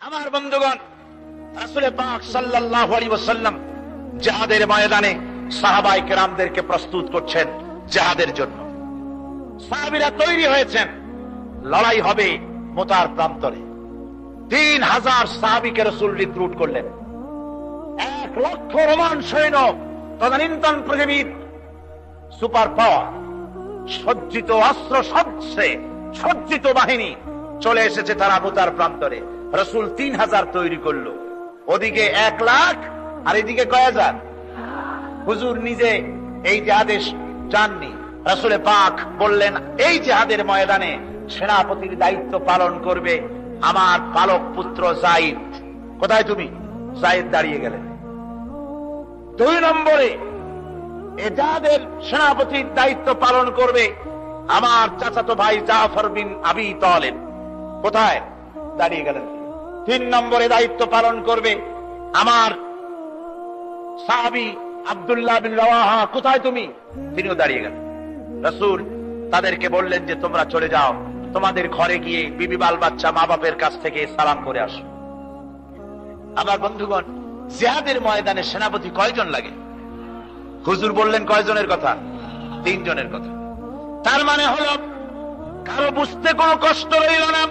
আমার বন্ধুগণ, রাসূল পাক সাল্লাল্লাহু আলাইহি ওয়াসাল্লাম জিহাদের ময়দানে সাহাবায়ে কেরামদেরকে প্রস্তুত করছেন জিহাদের জন্য। সাহাবীরা তৈরি হয়েছেন, লড়াই হবে মুতার প্রান্তরে। 3000 সাহাবীকে রাসূল রিক্রুট করলেন। 1 লক্ষ রোমান সৈন্য, তদানীন্তন পৃথিবীর সুপার পাওয়ার, সজ্জিত অস্ত্র শস্ত্রে সজ্জিত বাহিনী চলে এসেছে তারা মুতার প্রান্তরে। রাসূল 3000 তৈরি করলো, ওদিকে 1 লাখ আর এদিকে কয় হাজার। হুজুর নিজে এই জিহাদে যাননি। রাসূল পাক বললেন, এই জিহাদের ময়দানে সেনাপতির দায়িত্ব পালন করবে আমার পালক পুত্র যায়েদ। কোথায় তুমি? যায়েদ দাঁড়িয়ে গেলেন। 2 নম্বরে এই জিহাদের সেনাপতির দায়িত্ব পালন করবে আমার চাচাতো ভাই জাফর বিন আবি তালেব। কোথায়? দাঁড়িয়ে গেলেন। 3 নম্বরে দায়িত্ব পালন করবে আমার সাহাবী আব্দুল্লাহ বিন রাওয়াহা। কোথায় তুমি? তিনিও দাঁড়িয়ে গেলেন। রাসূল তাদেরকে বললেন যে তোমরা চলে যাও, তোমাদের ঘরে গিয়ে বিবি বাল বাচ্চা মা বাপের কাছ থেকে সালাম করে আসো। আমার বন্ধুগণ, জিহাদের ময়দানে সেনাপতি কয়জন লাগে? হুজুর বললেন কয়জনের কথা? 3 জনের কথা। তার মানে হলো কারো বুঝতে কোনো কষ্ট রইল না,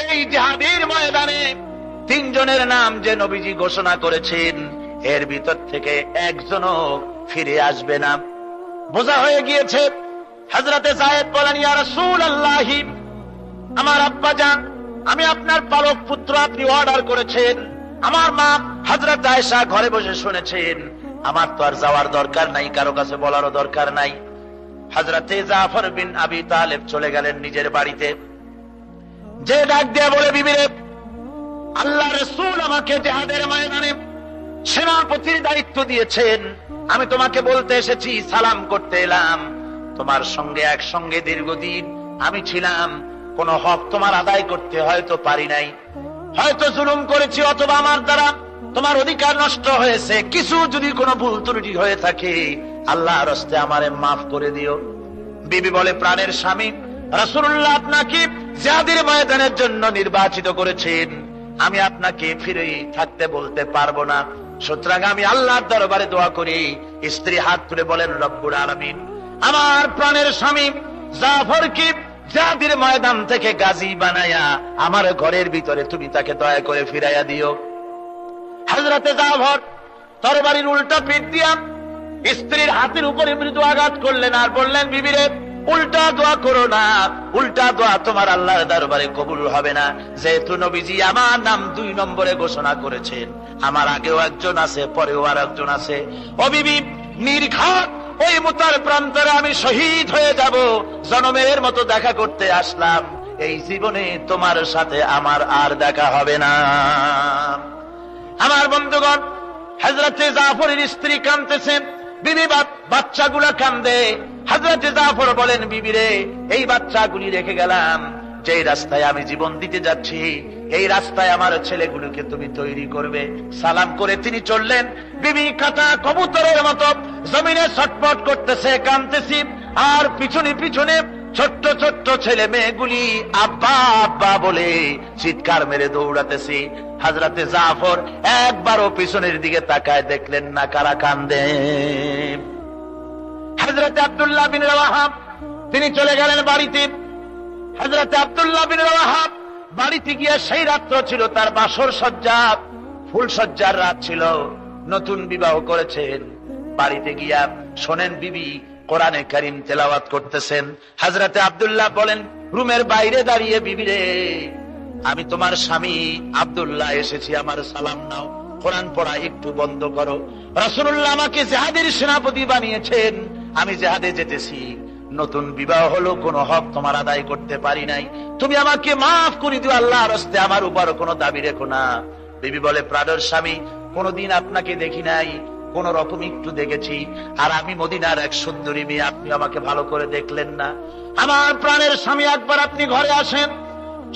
এই জিহাদের ময়দানে 3 জনের নাম যে নবীজি ঘোষণা করেছেন, এর ভিতর থেকে একজনও ফিরে আসবে না। বোঝা হয়ে গিয়েছে। হযরতে যায়েদ বলেন, ইয়া রাসূলুল্লাহ, আমার আব্বা জান, আমি আপনার পালক পুত্র, আপনি অর্ডার করেছেন। আমার মা হযরত আয়েশা ঘরে বসে শুনেছেন। আমার তো আর যাওয়ার দরকার নাই, কারো কাছে বলারও দরকার নাই। হযরতে জাফর বিন আবি তালেব চলে গেলেন নিজের বাড়িতে। যে ডাক দিয়ে বলে, বিবিরে, আল্লাহ রাসূল আমাকে জিহাদের ময়দানে সেনাপতির দায়িত্ব দিয়েছেন। আমি তোমাকে বলতে এসেছি, সালাম করতে এলাম। তোমার সঙ্গে একসঙ্গে দীর্ঘদিন আমি ছিলাম, কোন হক তোমার আদায় করতে হয়তো পারি নাই, হয়তো জুলুম করেছি, অথবা আমার দ্বারা তোমার অধিকার নষ্ট হয়েছে। কিছু যদি কোনো ভুল ত্রুটি হয়ে থাকে, আল্লাহর হস্তে আমারে মাফ করে দিও। বিবি বলে, প্রাণের স্বামী, রাসূলুল্লাহ আপনাকে জিহাদের ময়দানের জন্য নির্বাচিত করেছেন। আমি আপনাকে ফিরে থাকতে বলতে পারবো না, সুতরাং আমি আল্লাহর দরবারে দোয়া করি। স্ত্রী হাত তুলে বলেন, রব্বুল আলামিন, আমার প্রাণের স্বামী জাফরকে জিহাদের ময়দান থেকে গাজী বানায়া আমার ঘরের ভিতরে তুমি তাকে দয়া করে ফিরাইয়া দিও। হযরতে জাফর তরবারির উল্টা পিঠ দিয়া স্ত্রীর হাতের উপরে মৃদু আঘাত করলেন আর বললেন, বিবিরে, উল্টা দোয়া করো না, উল্টা দোয়া তোমার আল্লাহর দরবারে কবুল হবে না। যেহেতু নবীজি আমার নাম 2 নম্বরে ঘোষণা করেছেন, আমার আগেও একজন আছে, পরেও আর একজন আছে। ও বিবি, নির্ঘাত ওই মুতার প্রান্তরে আমি শহীদ হয়ে যাব। জনমের মতো দেখা করতে আসলাম, এই জীবনে তোমার সাথে আমার আর দেখা হবে না। আমার বন্ধুগণ, হযরতে জাফরের স্ত্রী কাঁদতেছেন, বিবি বাচ্চাগুলা কান্দে। হযরতে জাফর বলেন, বিবিরে, এই বাচ্চাগুলি রেখে গেলাম, যে রাস্তায় আমি জীবন দিতে যাচ্ছি, এই রাস্তায় আমার ছেলেগুলোকে তুমি তৈরি করবে। সালাম করে তিনি চললেন। বিবি কাটা কবুতরের মতো জমিনে ছটফট করতেছে, কাঁদতেছি, আর পিছনে পিছনে ছোট্ট ছোট্ট ছেলে মেয়েগুলি আব্বা আব্বা বলে চিৎকার মেরে দৌড়াতেছি। হযরতে জাফর একবারও পিছনের দিকে তাকায় দেখলেন না কারা কান্দে। হযরতে আব্দুল্লাহ বিন রাওয়াহা তিনি চলে গেলেন বাড়িতে। হযরতে আব্দুল্লাহ বিন রাওয়াহা বাড়িতে গিয়ে, সেই রাত্র ছিল তার বাসর সজ্জা, ফুল সজ্জার রাত ছিল, নতুন বিবাহ করেছেন। বাড়িতে গিয়া শোনেন বিবি কোরআনে কারীম তেলাওয়াত করতেছেন। হযরতে আব্দুল্লাহ বলেন, রুমের বাইরে দাঁড়িয়ে, বিবিরে, আমি তোমার স্বামী আব্দুল্লাহ এসেছি, আমার সালাম নাও, কোরআন পড়া একটু বন্ধ করো। রাসূলুল্লাহ আমাকে জিহাদের সেনাপতি বানিয়েছেন, আমি জিহাদে যেতেছি। নতুন বিবাহ হলো, কোন হক তোমার আদায় করতে পারি নাই, তুমি আমাকে মাফ করে দিও, আল্লাহর হস্তে আমার উপর কোনো দাবি রেখো না। বিবি বলে, প্রাণের স্বামী, কোনদিন আপনাকে দেখি নাই, কোন রকম একটু দেখেছি, আর আমি মদিনার এক সুন্দরী মেয়ে, আপনি আমাকে ভালো করে দেখলেন না। আমার প্রাণের স্বামী, একবার আপনি ঘরে আসেন।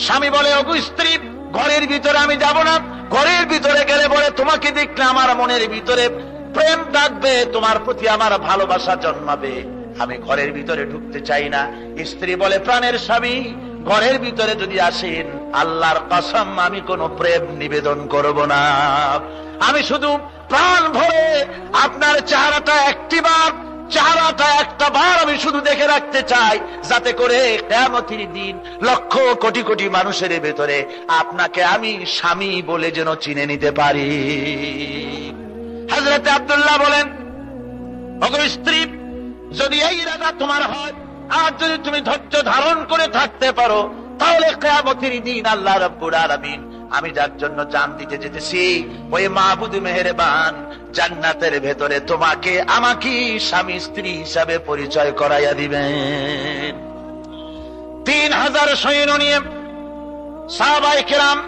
স্বামী বলে, ওগো স্ত্রী, ঘরের ভিতরে আমি যাব না। ঘরের ভিতরে গেলে বলে, তোমাকে দেখলে আমার মনের ভিতরে প্রেম ডাকবে, তোমার প্রতি আমার ভালোবাসা জন্মাবে, আমি ঘরের ভিতরে ঢুকতে চাই না। স্ত্রী বলে, প্রাণের স্বামী, ঘরের ভিতরে যদি আসেন, আল্লাহর কসম আমি কোনো প্রেম নিবেদন করব না। আমি শুধু প্রাণ ভরে আপনার চেহারাটা একটা বার আমি শুধু দেখে রাখতে চাই, যাতে করে কিয়ামতের দিন লক্ষ কোটি কোটি মানুষের ভেতরে আপনাকে আমি স্বামী বলে যেন চিনে নিতে পারি। হযরত আব্দুল্লাহ বলেন, ওগো স্ত্রী, যদি এই ইরাদা তোমার হয় আর যদি তুমি ধৈর্য ধারণ করে থাকতে পারো, তাহলে কিয়ামতের দিন আল্লাহ রাব্বুল আলামিন আমি যার জন্য জান দিতে যেতেছি, ওই মাহবুদ মেহেরবান জান্নাতের ভেতরে তোমাকে আমাকে স্বামী স্ত্রী হিসাবে পরিচয় করাইয়া দিবেন। 3000 সৈন্য নিয়ে সাহাবায়ে কেরাম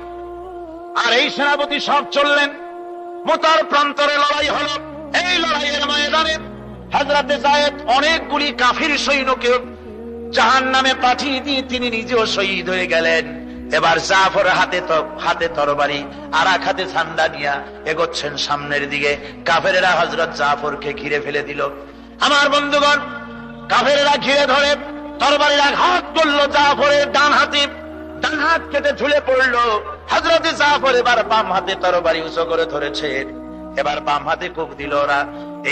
আর এই সেনাপতি সব চললেন। মুতার প্রান্তরে লড়াই হল। এই লড়াইয়ের ময়দানে হযরতে যায়েদ অনেকগুলি কাফির সৈন্যকে জাহান্নামে পাঠিয়ে দিয়ে তিনি নিজেও শহীদ হয়ে গেলেন। এবার জাফর হাতে তরবারি আর এক হাতে ঝান্ডা নিয়ে এগোচ্ছেন সামনের দিকে। কাফেরেরা হযরত জাফরকে ঘিরে ফেলে দিল। আমার বন্ধুগণ, কাফেরেরা ঘিরে ধরে তরবারির আঘাত করল জাফরের ডান হাত কেটে ঝুলে পড়ল। হযরত জাফর এবার বাম হাতে তরবারি উঁচু করে ধরেছেন। এবার বাম হাতে কোপ দিল ওরা।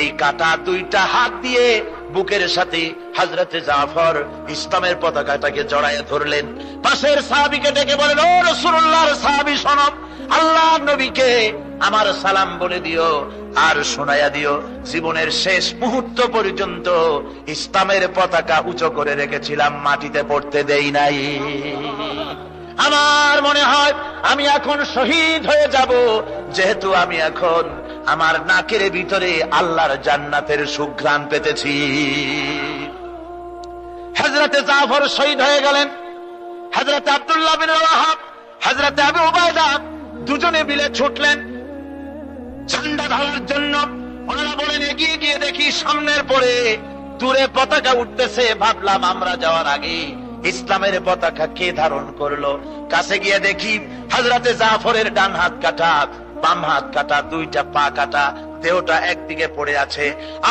এই কাটা দুইটা হাত দিয়ে বুকের সাথে হযরতে জাফর ইসলামের পতাকাটাকে জড়াইয়া ধরলেন। পাশের সাহাবীকে ডেকে বলেন, ও রাসূলুল্লাহর সাহাবী শোনো, আল্লাহর নবীকে আমার সালাম বলে দিও আর শোনায়া দিও, জীবনের শেষ মুহূর্ত পর্যন্ত ইসলামের পতাকা উঁচু করে রেখেছিলাম, মাটিতে পড়তে দেই নাই। আমার মনে হয় আমি এখন শহীদ হয়ে যাব, যেহেতু আমি এখন আমার নাকের ভিতরে আল্লাহর জান্নাতের সুঘ্রাণ পেতেছি। হযরতে জাফর শহীদ হয়ে গেলেন। হযরতে আব্দুল্লাহ বিন রাওয়াহা, হযরতে আবু উবাইদা দুজনে মিলে ছুটলেন ঝান্ডা ধরার জন্য। ওনারা বলেন, এগিয়ে গিয়ে দেখি সামনের পরে দূরে পতাকা উঠতেছে। ভাবলাম আমরা যাওয়ার আগে ইসলামের পতাকা কে ধারণ করলো। কাছে গিয়ে দেখি হযরতে জাফরের ডান হাত কাটা, বাম হাত কাটা, দুইটা পা কাটা, দেহটা একদিকে পড়ে আছে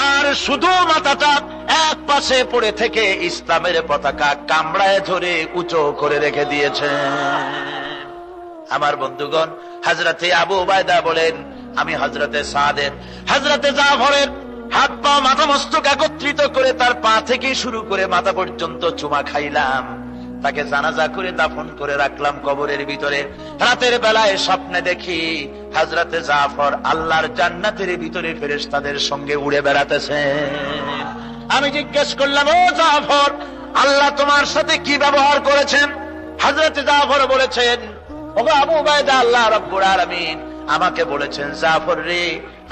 আর শুধু মাথাটা এক পাশে পড়ে থেকে ইসলামের পতাকা কামড়ায় ধরে উঁচু করে রেখে দিয়েছে। আমার বন্ধুগণ, হযরতে আবু উবাইদা বলেন, আমি হযরতে সাদের হযরতে জাফরের হাত পা মাথা মস্তক একত্রিত করে তার পা থেকে শুরু করে মাথা পর্যন্ত চুমা খাইলাম। তাকে জানাজা করে দাফন করে রাখলাম কবরের ভিতরে। রাতের বেলায় স্বপ্নে দেখি হযরতে জাফর আল্লাহর জান্নাতের ভিতরে ফেরেশতাদের সঙ্গে উড়ে বেড়াতেছে। আমি জিজ্ঞেস করলাম, ও জাফর, আল্লাহ তোমার সাথে কি ব্যবহার করেছেন? হযরতে জাফর বলেছেন, ওগো আবু উবাইদা, আল্লাহ রাব্বুল আলামিন আমাকে বলেছেন, জাফর রে,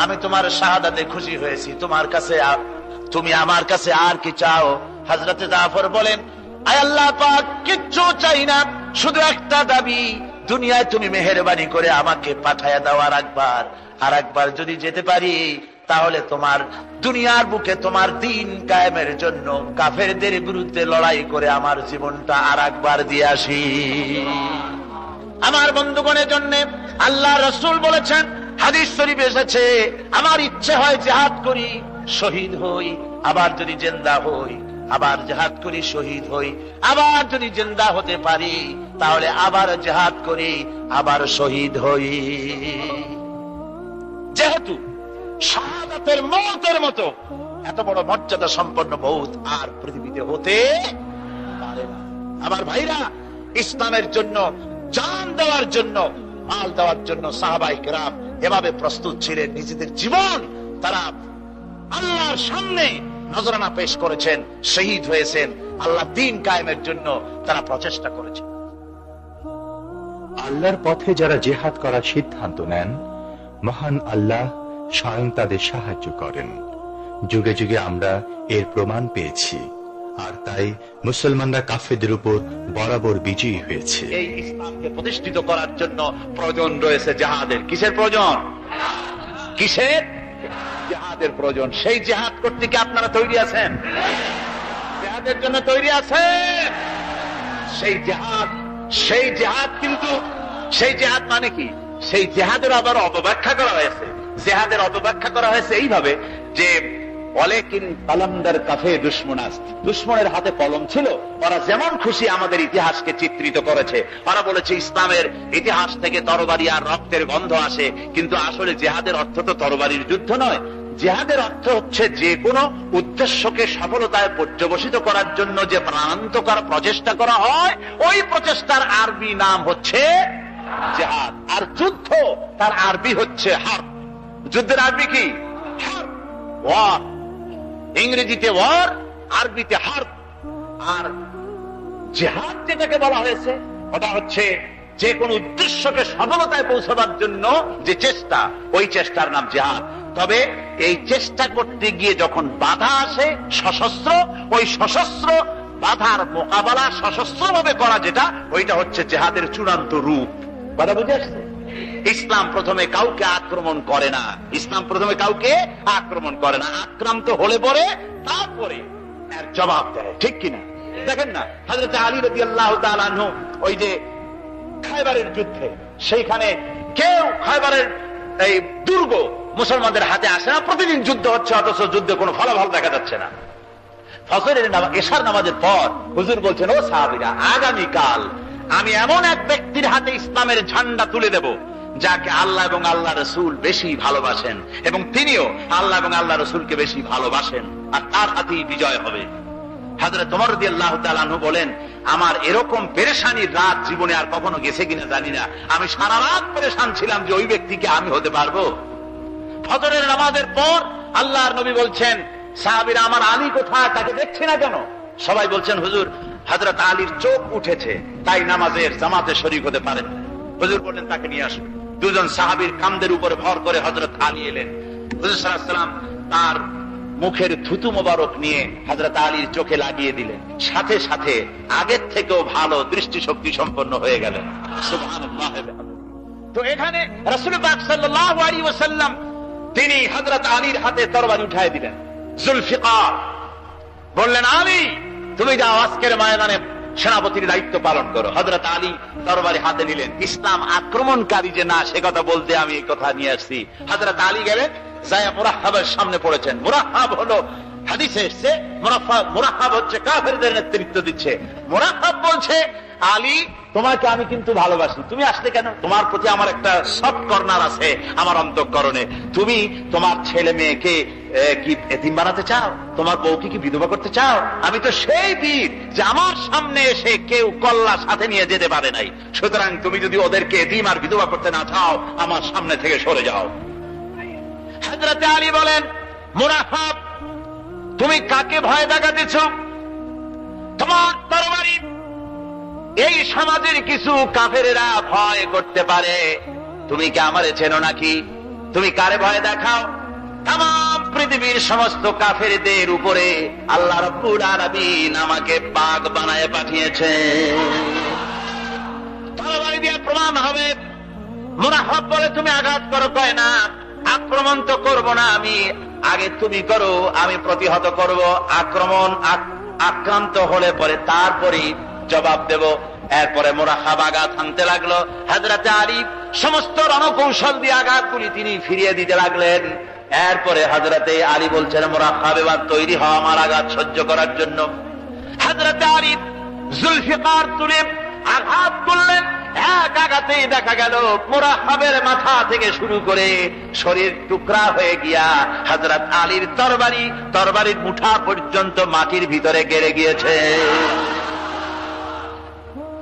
আমি তোমার শাহাদাতে খুশি হয়েছি, তুমি আমার কাছে আর কি চাও? হযরতে জাফর বলেন, আয় আল্লাহ পাক, কিচ্ছু চাই না, শুধু একটা দাবি, দুনিয়ায় তুমি মেহেরবানি করে আমাকে পাঠায়া দাও আর একবার যদি যেতে পারি, তাহলে তোমার দুনিয়ার বুকে তোমার দিন কায়েমের জন্য কাফেরদের বিরুদ্ধে লড়াই করে আমার জীবনটা আর একবার দিয়ে আসি। আমার বন্ধুগণের জন্য আল্লাহ রাসূল বলেছেন, হাদিস শরীফে এসেছে, আমার ইচ্ছে হয় জিহাদ করি, শহীদ হই, আবার যদি জিন্দা হই, আবার জিহাদ করি, শহীদ হই, আবার যদি জিন্দা হতে পারি তাহলে আবার জিহাদ করি, আবার শহীদ হই। যেহেতু শাহাদাতের মওতের মতো এত বড় মর্যাদা সম্পন্ন মওত আর পৃথিবীতে হতে পারে না। আমার ভাইরা, ইসলামের জন্য জান দেওয়ার জন্য, মাল দেওয়ার জন্য সাহাবায়ে কেরাম এভাবে প্রস্তুত ছিলেন। নিজেদের জীবন তারা আল্লাহর সামনে নজরানা পেশ করেছেন, শহীদ হয়েছেন, আল্লাহ দ্বীন কায়েমের জন্য তারা প্রচেষ্টা করেছেন। আল্লাহর পথে যারা জিহাদ করার সিদ্ধান্ত নেন, মহান আল্লাহ স্বয়ং তাদের সাহায্য করেন। যুগে যুগে আমরা এর প্রমাণ পেয়েছি, আর তাই মুসলমানরা কাফেরদের উপর বরাবর বিজয়ী হয়েছে। এই ইসলামকে প্রতিষ্ঠিত করার জন্য প্রয়োজন রয়েছে জিহাদের। কিসের প্রয়োজন? কিসের? জিহাদের প্রয়োজন। সেই জিহাদ করতে কি আপনারা তৈরি আছেন? জিহাদের জন্য তৈরি আছেন? সেই জিহাদ কিন্তু সেই জিহাদ মানে কি? সেই জিহাদের আবার অপব্যাখ্যা করা হয়েছে। জিহাদের অপব্যাখ্যা করা হয়েছে এইভাবে যে ওয়ালাকিন কালামদার কাফে দুশমন আস্ত, দুশমনের হাতে কলম ছিল। ওরা যেমন খুশি আমাদের ইতিহাসকে চিত্রিত করেছে। ওরা বলেছে ইসলামের ইতিহাস থেকে তরবারি আর রক্তের গন্ধ আসে, কিন্তু আসলে জিহাদের অর্থ তো তরবারির যুদ্ধ নয়। জিহাদের অর্থ হচ্ছে যে কোনো উদ্দেশ্যকে সফলতায় পর্যবসিত করার জন্য যে প্রাণান্তকর প্রচেষ্টা করা হয়, ওই প্রচেষ্টার আরবি নাম হচ্ছে জিহাদ। আর যুদ্ধ তার আরবি হচ্ছে হার্ব। যুদ্ধের আরবি কি? হার্ব, ওয়ার। ইংরেজিতে ওয়ার, আরবিতে হার্ব। আর জিহাদ যেটাকে বলা হয়েছে ওটা হচ্ছে যে কোন উদ্দেশ্যকে সফলতায় পৌঁছাবার জন্য যে চেষ্টা, ওই চেষ্টার নাম জিহাদ। তবে এই চেষ্টা করতে গিয়ে যখন বাধা আসে সশস্ত্র, ওই সশস্ত্র বাধার মোকাবেলা সশস্ত্র ভাবে করা যেটা, ওইটা হচ্ছে জিহাদের চূড়ান্ত রূপ। কথা বুঝে আসছে? ইসলাম প্রথমে কাউকে আক্রমণ করে না, ইসলাম প্রথমে কাউকে আক্রমণ করে না, আক্রান্ত হলে পরে তারপরে এর জবাব দেয়। ঠিক কিনা? দেখেন না, হযরত আলী রাদিয়াল্লাহু তাআলা আনহু ওই যে খায়বারের যুদ্ধে, সেইখানে কেউ খায়বারের এই দুর্গ মুসলমানদের হাতে আসে না, প্রতিদিন যুদ্ধ হচ্ছে, অথচ যুদ্ধে কোনো ফলাফল দেখা যাচ্ছে না। ফজরের নামাজ, এশার নামাজের পর হুজুর বলছেন, ও সাহাবীরা, আগামীকাল আমি এমন এক ব্যক্তির হাতে ইসলামের ঝান্ডা তুলে দেব যাকে আল্লাহ এবং আল্লাহ রসুল বেশি ভালোবাসেন, এবং তিনিও আল্লাহ এবং আল্লাহ রসুলকে বেশি ভালোবাসেন, আর তার হাতেই বিজয় হবে। হযরত ওমর রাদিয়াল্লাহু তাআলা আনহু বলেন, আমার এরকম পেরেশানির রাত জীবনে আর কখনো গেছে কিনা জানি না। আমি সারা রাত পেরেশান ছিলাম যে ওই ব্যক্তিকে আমি হতে পারবো। ফজরের নামাজের পর আল্লাহর নবী বলছেন, সাহাবীরা, আমার আলী কোথায়? তাকে দেখছি না কেন? সবাই বলছেন, হুজুর, হযরত আলীর চোখ উঠেছে, তাই নামাজের জামাতে শরীক হতে পারেন। হুজুর বললেন, তাকে নিয়ে আসুন। দুজন সাহাবীর কাঁধের উপরে ভর করে হযরত আলী এলেন। হুজুর সাল্লাল্লাহু আলাইহি ওয়াসাল্লাম তার মুখের থুতু মোবারক নিয়ে হযরত আলীর চোখে লাগিয়ে দিলেন। সাথে সাথে আগের থেকেও ভালো দৃষ্টিশক্তি সম্পন্ন হয়ে গেলেন। সুবহানাল্লাহ। তো এখানে রাসূল পাক সাল্লাল্লাহু আলাইহি ওয়াসাল্লাম তিনি হযরত আলীর হাতে তরবারি উঠায় দিলেন। জুলফিকার বললেন, আলী, তুমি যাও, আজকের ময়দানে সেনাপতির দায়িত্ব পালন করো। হযরত আলী তরবারি হাতে নিলেন। ইসলাম আক্রমণকারী যে না, সে কথা বলতে আমি এই কথা নিয়ে আসছি। হযরত আলী গেলেন, যায়া মুরাহহাবের সামনে পড়েছেন। মুরাহহাব হলো, হাদিসে এসেছে, মুরাহহাব হচ্ছে কাফেরদের নেতৃত্ব দিচ্ছে। মুরাহহাব বলছে, আলী, তোমাকে আমি কিন্তু ভালোবাসি, তুমি আসলে কেন? তোমার প্রতি আমার একটা সফট কর্নার আছে আমার অন্তঃকরণে। তুমি তোমার ছেলে মেয়েকে কি এতিম বানাতে চাও? তোমার বউকে কি বিধবা করতে চাও? আমি তো সেই বীর যে আমার সামনে এসে কেউ কল্লা সাথে নিয়ে যেতে পারে নাই। সুতরাং তুমি যদি ওদেরকে এতিম আর বিধবা করতে না চাও, আমার সামনে থেকে সরে যাও। হযরত আলী বলেন, মুরাহহাব, তুমি কাকে ভয় দেখাতেছ? তোমার তরবারি এই সমাজের কিছু কাফেরেরা ভয় করতে পারে, তুমি কি আমারে চেনো নাকি? তুমি কারে ভয় দেখাও? তাম পৃথিবীর সমস্ত কাফেরদের উপরে আল্লাহ রাব্বুল আলামিন আমাকে পাক বানায় পাঠিয়েছে। তরবারি দিয়ে প্রমাণ হবে। মুরাহহাব বলে, তুমি আঘাত করো? কয় না, আক্রমণ তো করব না আমি, আগে তুমি করো, আমি প্রতিহত করব। আক্রান্ত হলে পরে তারপরে জবাব দেব। এরপরে মুরাহহাব আঘাত হানতে লাগলো। হযরত আলী সমস্ত রণকৌশল দিয়ে আঘাতগুলি তিনি ফিরিয়ে দিতে লাগলেন। এরপরে হযরতে আলী বলছেন, মুরাহহাব, এবার তৈরি হও আমার আঘাত সহ্য করার জন্য। হযরত আলী জুলফিকার তুলে আঘাত করলেন। এক আঘাতেই দেখা গেল মুরাহহাবের মাথা থেকে শুরু করে শরীর টুকরা হয়ে গিয়া হযরত আলীর তরবারির মুঠা পর্যন্ত মাটির ভিতরে গেড়ে গিয়েছে।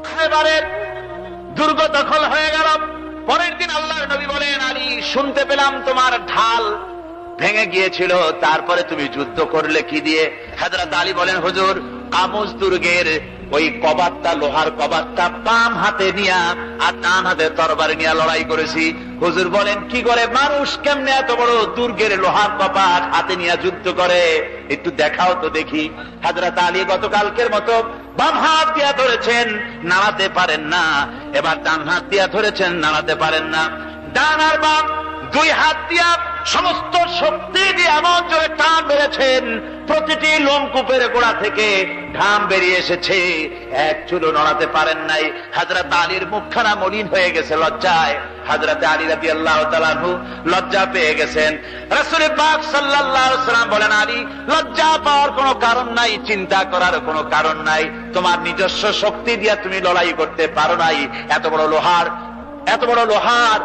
খায়বারের দুর্গ দখল হয়ে গেল। পরের দিন আল্লাহর নবী বলেন, আলী, শুনতে পেলাম তোমার ঢাল ভেঙে গিয়েছিল, তারপরে তুমি যুদ্ধ করলে কি দিয়ে? হযরত আলী বলেন, হুজুর, কামুজ দুর্গের ওই কবাটটা, লোহার কবাটটা বাম হাতে নিয়া আর ডান হাতে তরবারি নিয়ে লড়াই করেছি। হুজুর বলেন, কি করে? মানুষ কেমনে এত বড় দুর্গের লোহার কপাট হাতে নিয়ে যুদ্ধ করে? একটু দেখাও তো দেখি। হযরত আলী গতকালকের মতো বাম হাত দিয়া ধরেছেন, নাড়াতে পারেন না। এবার ডান হাত দিয়া ধরেছেন, নাড়াতে পারেন না। ডান আর বাম দুই হাত দিয়া সমস্ত শক্তি দিয়ে এমন জোরে টান মেরেছেন, প্রতিটি লোমকূপের গোড়া থেকে ঘাম বেরিয়ে এসেছে, এক চুলো নড়াতে পারেন নাই। হযরত আলীর মুখখানা মলিন হয়ে গেছে লজ্জায়। হযরত আলী রাদিয়াল্লাহু তাআলা আনহু লজ্জা পেয়ে গেছেন। রাসূল পাক সাল্লাল্লাহু আলাইহি ওয়াসাল্লাম বলেন, আলী লজ্জা পাওয়ার কোনো কারণ নাই, চিন্তা করার কোনো কারণ নাই, তোমার নিজস্ব শক্তি দিয়ে তুমি লড়াই করতে পারো নাই। এত বড় লোহার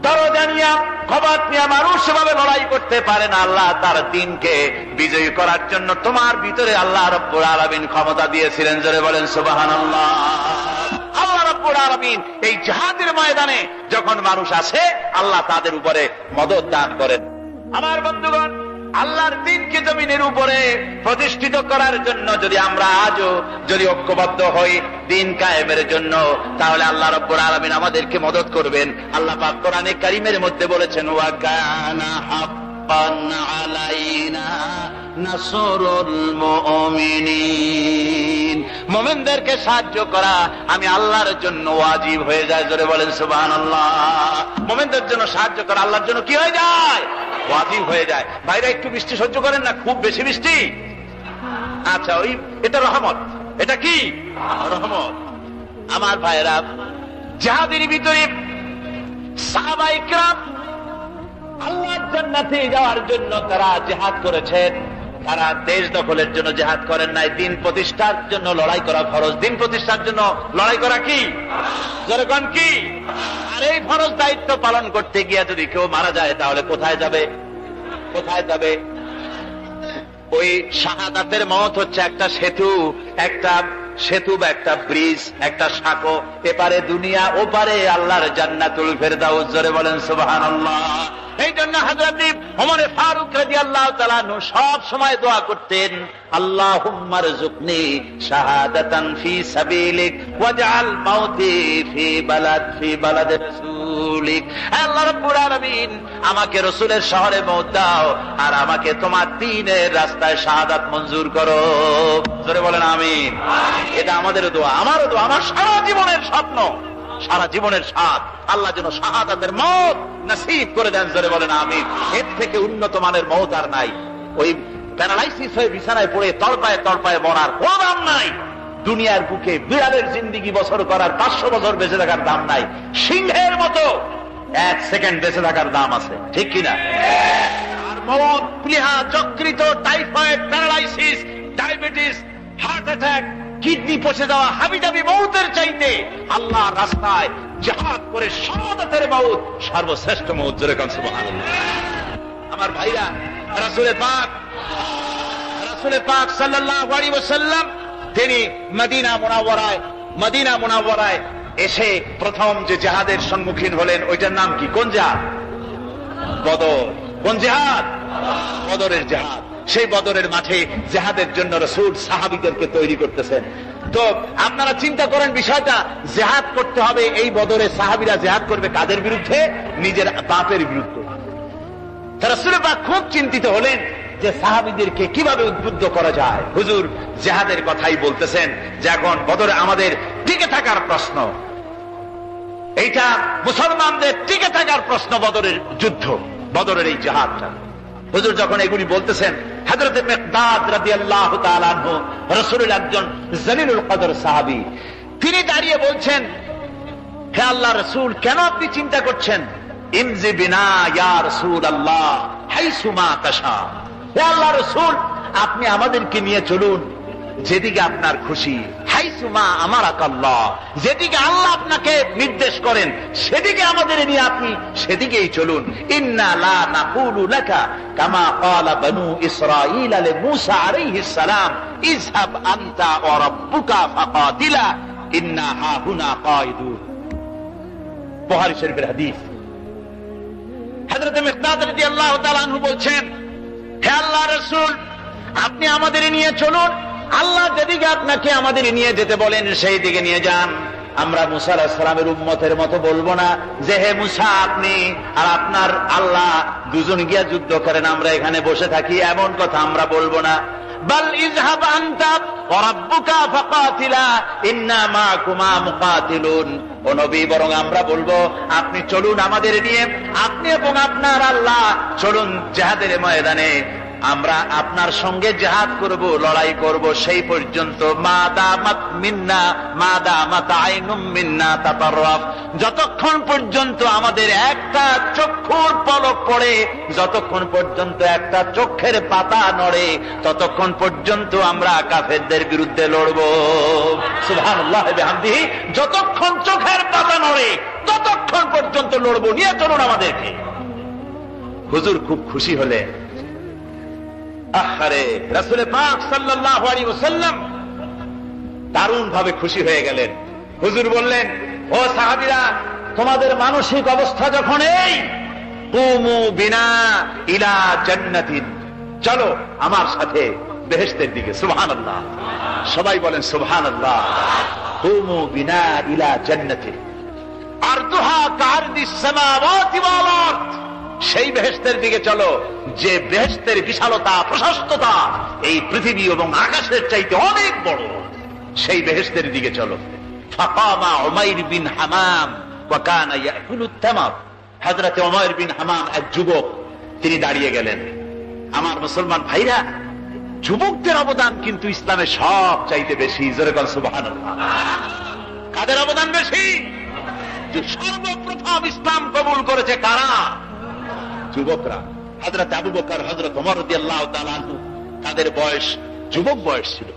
দরজা নিয়ে কবাত নিয়ে মানুষ সেভাবে লড়াই করতে পারে না। আল্লাহ তার দ্বীনকে বিজয়ী করার জন্য তোমার ভিতরে আল্লাহ রাব্বুল আলামিন ক্ষমতা দিয়েছিলেন। জোরে বলেন সুবহানাল্লাহ। আল্লাহ রাব্বুল আলামিন এই জিহাদের ময়দানে যখন মানুষ আসে, আল্লাহ তাদের উপরে মদদ দান করেন। আমার বন্ধুগণ, আল্লাহর দ্বীনকে জমিনের উপরে প্রতিষ্ঠিত করার জন্য যদি আমরা আজও যদি ঐক্যবদ্ধ হই দ্বীন কায়েমের জন্য, তাহলে আল্লাহ রাব্বুল আলামিন আমাদেরকে মদদ করবেন। আল্লাহ পাক কোরআনে কারীমের মধ্যে বলেছেন, ওয়া কানা হাক্কান আলাইনা নাসরুল মুমিনিন, মুমিনদেরকে সাহায্য করা আমি আল্লাহর জন্য ওয়াজিব হয়ে যায়। জোরে বলেন সুবহানাল্লাহ। মুমিনদের জন্য সাহায্য করা আল্লাহর জন্য কি হয়ে যায়? ওয়াজিব হয়ে যায়। ভাইরা একটু বৃষ্টি সহ্য করেন না, খুব বেশি বৃষ্টি। আচ্ছা, এটা রহমত। এটা কি রহমত? আমার ভাইরা, জিহাদের ভিতরে সাহাবায়ে কিরাম আল্লাহর জান্নাতে যাওয়ার জন্য তারা জিহাদ করেছেন। তারা দেশ দখলের জন্য জিহাদ করেন নাই, দিন প্রতিষ্ঠার জন্য লড়াই করা ফরজ। দিন প্রতিষ্ঠার জন্য লড়াই করা কি? জনগণ কি? আর এই ফরজ দায়িত্ব পালন করতে গিয়ে যদি কেউ মারা যায়, তাহলে কোথায় যাবে? কোথায় যাবে? ওই শাহাদাতের মওত হচ্ছে একটা সেতু বা একটা ব্রিজ, একটা সাঁকো। এপারে দুনিয়া, ওপারে আল্লাহর জান্নাতুল ফেরদাউস। জোরে বলেন সুবহানাল্লাহ। এই জন্য হযরত ওমর ফারুক রাদিয়াল্লাহু তাআলা আনহু সব সময় দোয়া করতেন, আল্লাহুম্মা রযুকনি শাহাদাতান ফি সাবিলিক ওয়াজআল মাউতি ফি বালাদি রাসূলিক। আল্লাহ রাব্বুল আলামিন, আমাকে রাসূলের শহরে মওত দাও, আর আমাকে তোমার দ্বীনের রাস্তায় শাহাদাত মঞ্জুর করো। জোরে বলেন আমিন। এটা আমাদের দোয়া, আমারও দোয়া, আমার সারা জীবনের স্বপ্ন, সারা জীবনের স্বাদ, আল্লাহ যেন শাহাদাতের মওত নসিব করে দেন। জোরে বলেন আমিন। এর থেকে উন্নত মানের মওত আর নাই। ওই প্যারালাইসিস হয়ে বিছানায় পড়ে তড়পায় মরার কোন দাম নাই। দুনিয়ার বুকে বিড়ালের জিন্দেগি বছর করার 500 বছর বেঁচে থাকার দাম নাই। সিংহের মতো 1 সেকেন্ড বেঁচে থাকার দাম আছে, ঠিক কিনা? আর মওত, প্লীহা, যকৃত, typhoid, paralysis, diabetes, heart attack, kidney পচে যাওয়া, হাবিজাবি মওতের চাইতে আল্লাহর রাস্তায় জিহাদ করে শাহাদাতের মওত সর্বশ্রেষ্ঠ মওত। জোরে বলেন সুবহানাল্লাহ। আমার ভাইরা, রাসূল পাক সাল্লাল্লাহু আলাইহি ওয়াসাল্লাম তিনি মদিনা মুনাওয়ারায় এসে প্রথম যে জিহাদের সম্মুখীন হলেন, ওইটার নাম কি? কোন জিহাদ? বদর। কোন জিহাদ? বদরের জিহাদ। সেই বদরের মাঠে জিহাদের জন্য রাসূল সাহাবীদেরকে তৈরি করতেছেন। তো আপনারা চিন্তা করেন বিষয়টা, জিহাদ করতে হবে। এই বদরে সাহাবীরা জিহাদ করবে কাদের বিরুদ্ধে? নিজের বাপের বিরুদ্ধে। রাসূল পাক খুব চিন্তিত হলেন যে সাহাবীদেরকে কিভাবে উদ্বুদ্ধ করা যায়। হুজুর জিহাদের কথাই বলতেছেন যে এখন বদরে আমাদের টিকে থাকার প্রশ্ন, এইটা মুসলমানদের টিকে থাকার প্রশ্ন। বদরের যুদ্ধ, বদরের এই জিহাদটা। হুজুর যখন এগুলি বলতেছেন, হযরত মিকদাদ রাদিয়াল্লাহু তাআলা আনহু রাসূলের একজন জলিলুল কদর সাহাবী, তিনি দাঁড়িয়ে বলছেন, হে আল্লাহর রাসূল, কেন আপনি চিন্তা করছেন? ইমজি বিনা ইয়া রাসূলুল্লাহ হাইসুমা তাশা। হে আল্লাহর রাসূল, আপনি আমাদেরকে নিয়ে চলুন যেদিকে আপনার খুশি। হাইসুমা আমারাকাল্লাহ, যেদিকে আল্লাহ আপনাকে নির্দেশ করেন সেদিকে আমাদের নিয়ে আপনি সেদিকেই চলুন। ইন্না লা নাকুলু লাকা কামা ক্বালা বানু ইসরাঈল লিমূসা আলাইহিস সালাম, ইযহাব আনতা ওয়া রাব্বুকা ফাকাতিলা ইন্না হাহুনা কায়িদুন। বুখারী শরীফের হাদিস। হযরত মিকদাদ রাদিয়াল্লাহু তাআলা আনহু বলছেন, হে আল্লাহর রাসূল, আপনি আমাদের নিয়ে চলুন, আল্লাহ যেদিকে আপনাকে আমাদের নিয়ে যেতে বলেন সেই দিকে নিয়ে যান। আমরা মুসা আলাইহিস সালামের উম্মতের মতো বলবো না যে হে মুসা আপনি আর আপনার আল্লাহ দুজন গিয়া যুদ্ধ করেন, আমরা এখানে বসে থাকি, এমন কথা আমরা বলবো না। বাল ইযহাব আনতা ওয়া রাব্বুকা ফাকাতিলা ইন্না মাকুমা মুকাতিলুন। ও নবী, বরং আমরা বলবো আপনি চলুন আমাদের নিয়ে, আপনি এবং আপনার আল্লাহ চলুন জিহাদের ময়দানে, আমরা আপনার সঙ্গে জিহাদ করব, লড়াই করব সেই পর্যন্ত, মা দামাত মিন্না মা দামাত আইনুম মিন্না তাতাররাফ, যতক্ষণ পর্যন্ত আমাদের একটা চক্ষুর পলক পড়ে, যতক্ষণ পর্যন্ত একটা চোখের পাতা নড়ে, ততক্ষণ পর্যন্ত আমরা কাফেরদের বিরুদ্ধে লড়ব। সুবহানাল্লাহ ওয়া বিহামদিহি, যতক্ষণ চোখের পাতা নড়ে ততক্ষণ পর্যন্ত লড়ব, নিয়ে চলুন আমাদেরকে। হুজুর খুব খুশি হলেন। আহারে, রাসূল পাক সাল্লাল্লাহু আলাইহি ওয়াসাল্লাম দারুণ ভাবে খুশি হয়ে গেলেন। হুজুর বললেন, ও সাহাবীরা, তোমাদের মানসিক অবস্থা যখন এই, কুমু বিনা ইলা জান্নাতিন, চলো আমার সাথে বেহেশতের দিকে। সুবহানাল্লাহ, সবাই বলেন সুবহানাল্লাহ। কুমু বিনা ইলা জান্নাতিন আরদুহা কারদিস সামাওয়াতি ওয়াল আরদ, সেই বেহেশতের দিকে চলো যে বেহেশতের বিশালতা প্রশস্ততা এই পৃথিবী এবং আকাশের চাইতে অনেক বড়, সেই বেহেশতের দিকে চলো। ফাকামা উমাইর বিন হামাম ওয়া কানা ইয়াকুলুত তামার, হযরত উমাইর বিন হামাম এক যুবক, তিনি দাঁড়িয়ে গেলেন। আমার মুসলমান ভাইরা, যুবকদের অবদান কিন্তু ইসলামে সব চাইতে বেশি। জোরে বল সুবহানাল্লাহ। কাদের অবদান বেশি? যে সর্বপ্রথম ইসলাম কবুল করেছে কারা? যুবকরা। হযরত আবু বকর, হযরত ওমর রাদিয়াল্লাহু তাআলা আনহু, তাদের বয়স যুবক বয়স ছিল,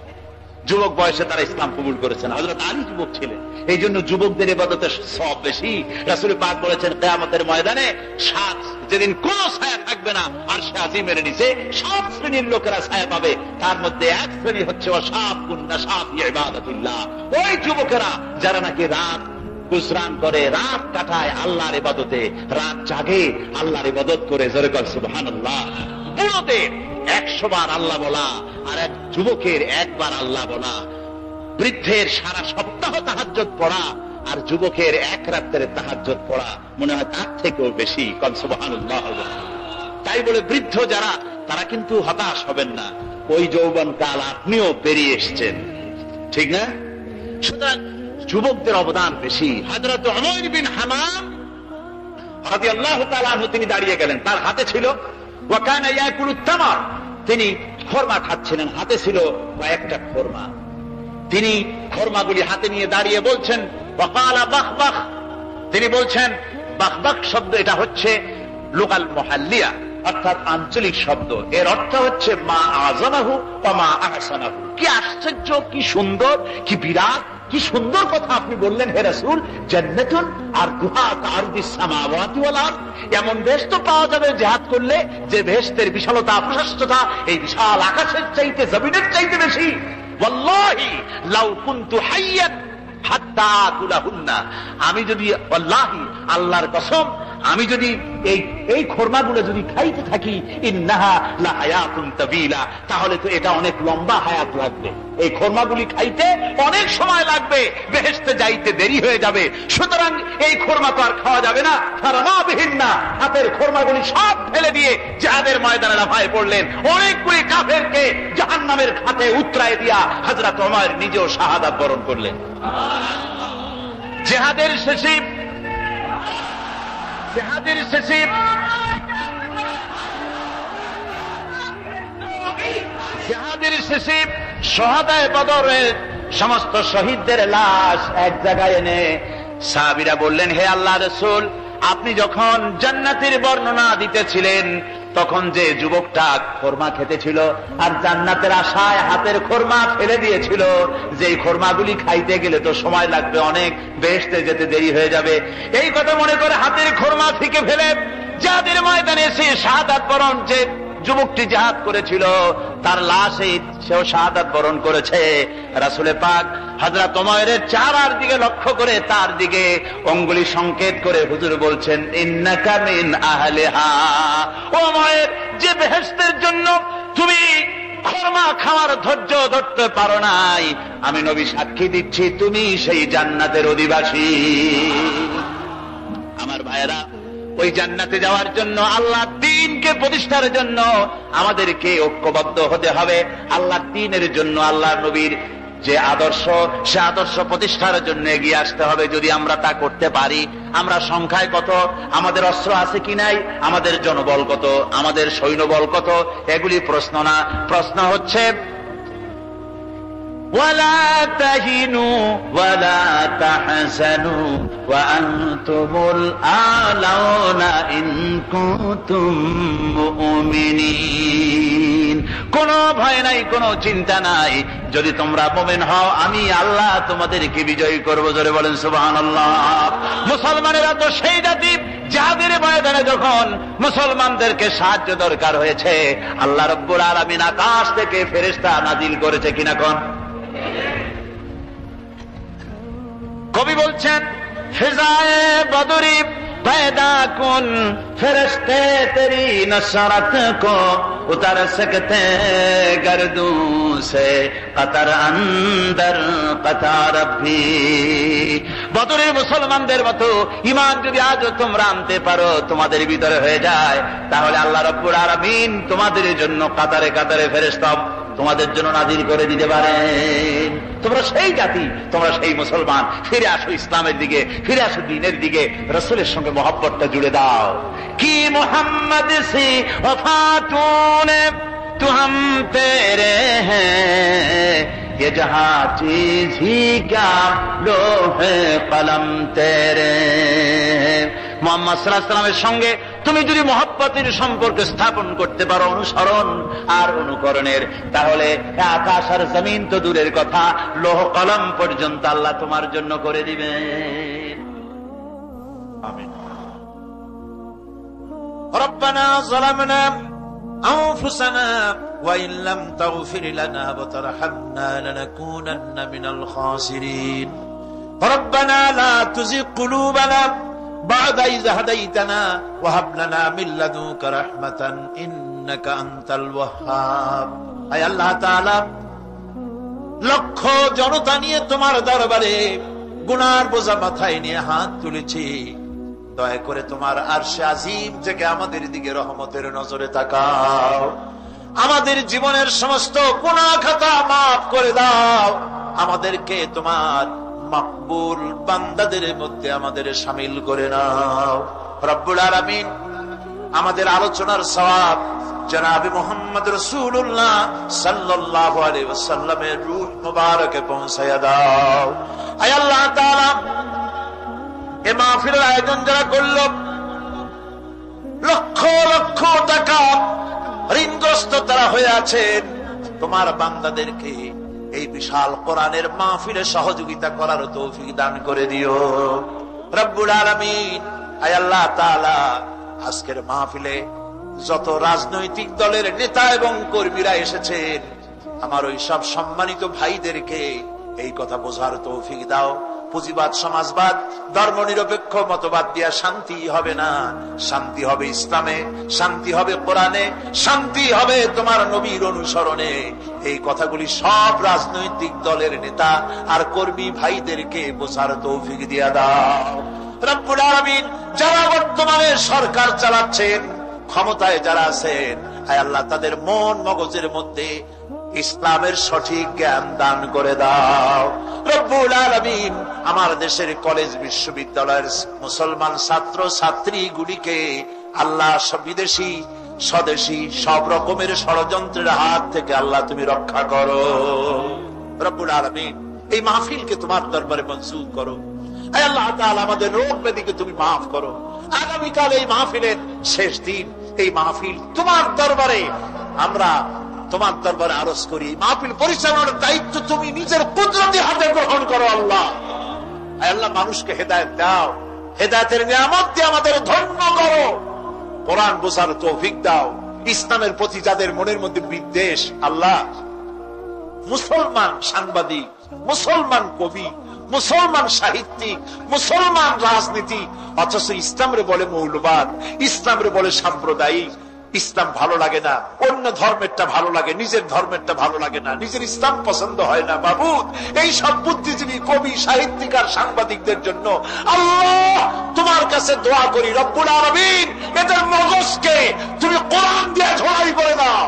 যুবক বয়সে তারা ইসলাম কবুল করেছেন। হযরত আলী যুবক ছিলেন, এই জন্য যুবকদের ইবাদতের সওয়াব বেশি। রাসূল পাক বলেছেন, কিয়ামতের ময়দানে সাত, যেদিন কোন ছায়া থাকবে না আরশে আজিমের নিচে, সব শ্রেণীর লোকেরা ছায়া পাবে। তার মধ্যে এক শ্রেণী হচ্ছে ওয়াশাবুন নাশাত ফি ইবাদাতিল্লাহ, ওই যুবকেরা যারা নাকি রাত গুজরান করে, রাত কাটায় আল্লাহর ইবাদতে, রাত জাগে আল্লাহর ইবাদত করে। জোরে বল সুবহানাল্লাহ। বুড়োদের 100 বার আল্লাহ বলা আর এক যুবকের একবার আল্লাহ বলা, বৃদ্ধের সারা সপ্তাহ তাহাজ্জুদ পড়া আর যুবকের এক রাতের তাহাজ্জুদ পড়া মনে হয় তার থেকেও বেশি। কল সুবহানাল্লাহ। তাই বলে বৃদ্ধ যারা, তারা কিন্তু হতাশ হবেন না, ওই যৌবন কাল আপনিও পেরিয়ে এসছেন, ঠিক না? সুতরাং যুবকদের অবদান বেশি। হযরত উমাইর বিন হামাম রাদিয়াল্লাহু তাআলা আনহু, তিনি দাঁড়িয়ে গেলেন, তার হাতে ছিল ওয়া কানা ইয়াকুলুত তামার, তিনি খরমা খাচ্ছিলেন, হাতে ছিল কয়েকটা খরমা। তিনি খরমাগুলি হাতে নিয়ে দাঁড়িয়ে বলছেন, ওয়াকালা বাখবাখ, তিনি বলছেন, বাখবাখ শব্দ এটা হচ্ছে লুগাল মুহাল্লিয়া, অর্থাৎ আঞ্চলিক শব্দ। এর অর্থ হচ্ছে মা আযামাহু ওয়া মা আহসানাহু। কি আশ্চর্য, কি সুন্দর, কি বিরাট, কি সুন্দর কথা আপনি বললেন হে রাসূল। জান্নাতুন আরদুহা কারদিস সামাওয়াতি ওয়াল আরদ, এমন বেহেশত পাওয়া যাবে জিহাদ করলে যে বেহেশতের বিশালতা প্রশস্ততা এই বিশাল আকাশের চাইতে, জমিনের চাইতে বেশি। ওয়াল্লাহি লাউ কুনতু হাইয়ান হাত্তা আকুলাহুন্না, আমি যদি, ওয়াল্লাহি আল্লাহর কসম, আমি যদি এই খরমাগুলো যদি খাইতে থাকি, ইন্নাহা লা হায়াতুন তাবিলা, তাহলে তো এটা অনেক লম্বা হায়াত লাগবে। এই খরমাগুলি খাইতে অনেক সময় লাগবে, বেহেশতে যাইতে দেরি হয়ে যাবে। সুতরাং এই খরমা তো আর খাওয়া যাবে না। ফারামাবিহিন্না, হাতের খরমাগুলি সব ফেলে দিয়ে জিহাদের ময়দানে লাফায় পড়লেন। অনেকগুলি কাফেরকে জাহান্নামের খাতে উতরায় দিয়া হযরত ওমর নিজেও শাহাদাত বরণ করলেন। জিহাদের শেষে শুহাদায়ে বদরের সমস্ত শহীদদের লাশ এক জায়গায় এনে সাহাবীরা বললেন, হে আল্লাহর রাসূল, আপনি যখন জান্নাতের বর্ণনা দিতেছিলেন তখন যে যুবকটা খরমা খেতেছিল আর জান্নাতের আশায় হাতের খরমা ফেলে দিয়েছিল, যে খরমাগুলি খাইতে গেলে তো সময় লাগবে অনেক, বেহেশতে যেতে দেরি হয়ে যাবে, এই কথা মনে করে হাতের খরমা থেকে ফেলে জিহাদের ময়দানে এসে শাহাদাত বরণ, যে যুবকটি জিহাদ করেছিল তার লাশে সেও শাহাদাত বরণ করেছে। রাসূল পাক হযরত ওমরের চেহারার দিকে লক্ষ্য করে তার দিকে অঙ্গুলি সংকেত করে হুজুর বলছেন, ইন্নাকা মিন আহলিহা। ওমর, যে বেহেশতের জন্য তুমি খরমা খাওয়ার ধৈর্য ধরতে পারো নাই, আমি নবী সাক্ষী দিচ্ছি তুমি সেই জান্নাতের অধিবাসী। আমার ভাইয়েরা, ওই জান্নাতে যাওয়ার জন্য, আল্লাহর দ্বীনকে প্রতিষ্ঠার জন্য আমাদেরকে ঐক্যবদ্ধ হতে হবে। আল্লাহর দ্বীনের জন্য, আল্লাহর নবীর যে আদর্শ, সে আদর্শ প্রতিষ্ঠার জন্য এগিয়ে আসতে হবে। যদি আমরা তা করতে পারি, আমরা সংখ্যায় কত, আমাদের অস্ত্র আছে কি নাই, আমাদের জনবল কত, আমাদের সৈন্যবল কত, এগুলি প্রশ্ন না। প্রশ্ন হচ্ছে ওয়ালা তাহিনু ওয়ালা তাহজানু ওয়া আনতুমুল আলাউনা ইন কুনতুম মুমিনিন। কোনো ভয় নাই, কোনো চিন্তা নাই, যদি তোমরা মুমিন হও আমি আল্লাহ তোমাদেরকে বিজয়ী করব। জোরে বলেন সুবহানাল্লাহ। মুসলমানেরা তো সেই জাতি, যাদের ময়দানে যখন মুসলমানদেরকে সাহায্য দরকার হয়েছে, আল্লাহ রাব্বুল আলামিন আকাশ থেকে ফেরেশতা নাজিল করেছে কিনা কোন? কবি বলছেন ফিজায়ে বদরি पैदा कुन फरिश्ते तेरी नसरत को उतर सकते गर्दों से कतर अंदर कतार भी। বদরের মুসলমানদের মতো ঈমান যদি আজ তোমরা আনতে পারো, তোমাদের ভিতরে হয়ে যায়, তাহলে আল্লাহ রাব্বুল আলামিন তোমাদের জন্য কাতারে কাতারে ফেরেশতা তোমাদের জন্য নাজিল করে দিতে পারেন। তোমরা সেই জাতি, তোমরা সেই মুসলমান। ফিরে আসো ইসলামের দিকে, ফিরে আসো দ্বীনের দিকে, রাসূলের সঙ্গে মহব্বতটা জুড়ে দাও। কি মুহাম্মদ সি ওফাতুনে তু হাম তেরে হ্যাঁ, ये जहां चीज ही क्या लोहे कलम तेरे। মুহাম্মদ সাল্লাল্লাহু আলাইহি ওয়াসাল্লামের সঙ্গে তুমি যদি মহব্বতের সম্পর্ক স্থাপন করতে পারো, অনুসরণ আর অনুকরণের, তাহলে আকাশ আর জমিন তো দূরের কথা, লোহ কলম পর্যন্ত আল্লাহ তোমার জন্য করে দিবেন। আমিন। রব্বানা যালামনা أنفسنا وإن لم تغفر لنا وترحمنا لنكونن من الخاسرين ربنا لا تزغ قلوبنا بعد إذ هديتنا وهب لنا من لدنك رحمة إنك أنت الوهاب। أي الله تعالى লক্ষ জনতা নিয়ে তোমার দরবারে গুনার বোঝা মাথায় নিয়ে হাত তুলেছি, দয়া করে তোমার আরশে আজিম থেকে আমাদের দিকে রহমতের নজরে তাকাও, আমাদের জীবনের সমস্ত গুনাহ খাতা মাফ করে দাও, আমাদেরকে তোমার মাকবুল বান্দাদের মধ্যে আমাদের শামিল করে নাও। রব্বুল আলামিন আমাদের আলোচনার সওয়াব জনাবে মুহাম্মদ রাসূলুল্লাহ সাল্লাল্লাহু আলাইহি ওয়াসাল্লামের রূহ মুবারকে পৌঁছায়া দাও। আয় আল্লাহ তাআলা, এ মাহফিলের আয়োজন যারা করল, লক্ষ লক্ষ টাকা ঋণগ্রস্ত তারা হয়ে আছেন, তোমার বান্দাদেরকে এই বিশাল কোরআনের মাহফিলে সহযোগিতা করার তৌফিক দান করে দিও রব্বুল আলামিন। আয় আল্লাহ তাআলা, আজকের মাহফিলে যত রাজনৈতিক দলের নেতা এবং কর্মীরা এসেছেন, আমার ওই সব সম্মানিত ভাইদেরকে এই কথা বোঝার তৌফিক দাও। পুঁজিবাদ, সমাজবাদ, ধর্ম নিরপেক্ষ মতবাদ দিয়া শান্তি হবে না। শান্তি হবে ইসলামে, শান্তি হবে কোরআনে, শান্তি হবে তোমার নবীর অনুসরণে। এই কথাগুলি সব রাজনৈতিক দলের নেতা আর কর্মী ভাইদেরকে বোঝার তৌফিক দিয়া দাও রব্বুল আলামিন। যারা বর্তমানে সরকার চালাচ্ছেন, ক্ষমতায় যারা আছেন, আয় আল্লাহ তাদের মন মগজের মধ্যে ইসলামের সঠিক জ্ঞান দান করে দাও রব্বুল আলামিন। আমার দেশের কলেজ বিশ্ববিদ্যালয়ের মুসলমান ছাত্র ছাত্রী গুলিকে আল্লাহ বিদেশি স্বদেশী সব রকমের ষড়যন্ত্রের হাত থেকে আল্লাহ তুমি রক্ষা করো রব্বুল আলামিন। এই মাহফিলকে তোমার দরবারে মঞ্জুর করো। আয় আল্লাহ তাআলা, আমাদের রোগ ব্যাধিকে তুমি মাফ করো। আগামীকাল এই মাহফিলের শেষ দিন, এই মাহফিল তোমার দরবারে আমরা তোমার দরবারে আরজ করি। মাহফিল পরিচালনার দায়িত্ব তুমি নিজের কুদরতি হাতে গ্রহণ করো আল্লাহ। আল্লাহ, মানুষকে হেদায়েত দাও, হেদায়েতের নিয়ামত দিয়ে আমাদের ধন্য করো। কোরআন বোঝার তৌফিক দাও। ইসলামের প্রতি যাদের মনের মধ্যে বিদ্বেষ, আল্লাহ, মুসলমান সাংবাদিক, মুসলমান কবি, মুসলমান সাহিত্যিক, মুসলমান রাজনীতি, অথচ ইসলামরে বলে মৌলবাদ, ইসলামরে বলে সাম্প্রদায়িক। ইসলাম ভালো লাগে না, অন্য ধর্মেরটা ভালো লাগে, নিজের ধর্মেরটা ভালো লাগে না, নিজের ইসলাম পছন্দ হয় না। বাবুদ, এই সব বুদ্ধিজীবী কবি, সাহিত্যিক আর সাংবাদিকদের জন্য আল্লাহ তোমার কাছে দোয়া করি রব্বুল আলামিন, এদের মগজকে তুমি কোরআন দিয়ে ঝোলাই করে দাও,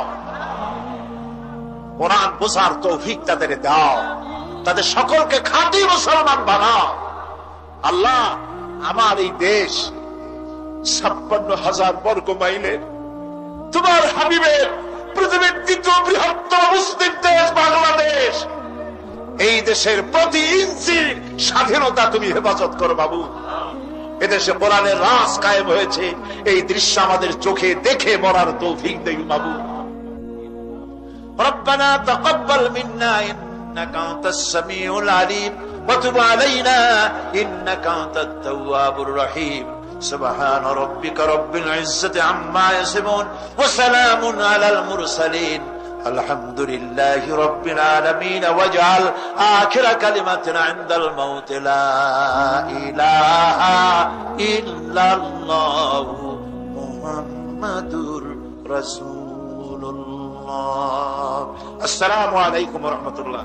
কোরআন বোঝার তৌফিক তাদের দাও। তাদের সকলকে খাঁটি মুসলমান বানাও। আল্লাহ, আমার এই দেশ 56,000 বর্গ মাইলের তোমার হাবিবের পৃথিবীর দ্বিতীয় বৃহত্তম মুসলিম দেশ বাংলাদেশ, এই দেশের প্রতি ইঞ্চি স্বাধীনতা তুমি হেফাজত করো বাবু। এদেশে কোরআনের রাজ কায়েম হয়েছে, এই দৃশ্য আমাদের চোখে দেখে মরার তৌফিক দেই বাবু। রব্বানা তাকাব্বাল মিন্না ইন্নাকা আনতাস সামিউল আলিম ওয়া তুব আলাইনা ইন্নাকা আনতাত তাওয়াবুর রহিম। সুবহান রাব্বিকা রাব্বিল ইজ্জাতি আম্মা ইয়াসিফুন ওয়া সালামুন আলাল মুরসালিন আলহামদুলিল্লাহি রাব্বিল আলামিন। ওয়াজআল আখিরা কালিমাতিনা ইনদাল মাউত লা ইলাহা ইল্লাল্লাহু মুহাম্মাদুর রাসূলুল্লাহ। আসসালামু আলাইকুম ওয়া রাহমাতুল্লাহ।